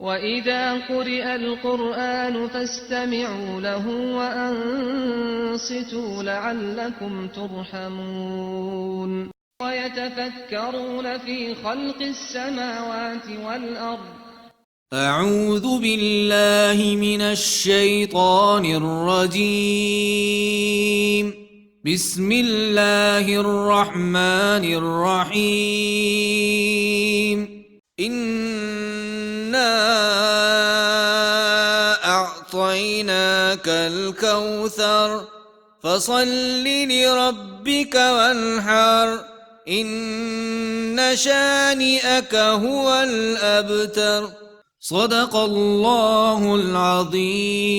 وإذا قرئ القرآن فاستمعوا له وأنصتوا لعلكم ترحمون ويتفكرون في خلق السماوات والأرض أعوذ بالله من الشيطان الرجيم. بسم الله الرحمن الرحيم. إنا أعطيناك الكوثر فصل لربك وانحر إن شانئك هو الأبتر. صدق الله العظيم.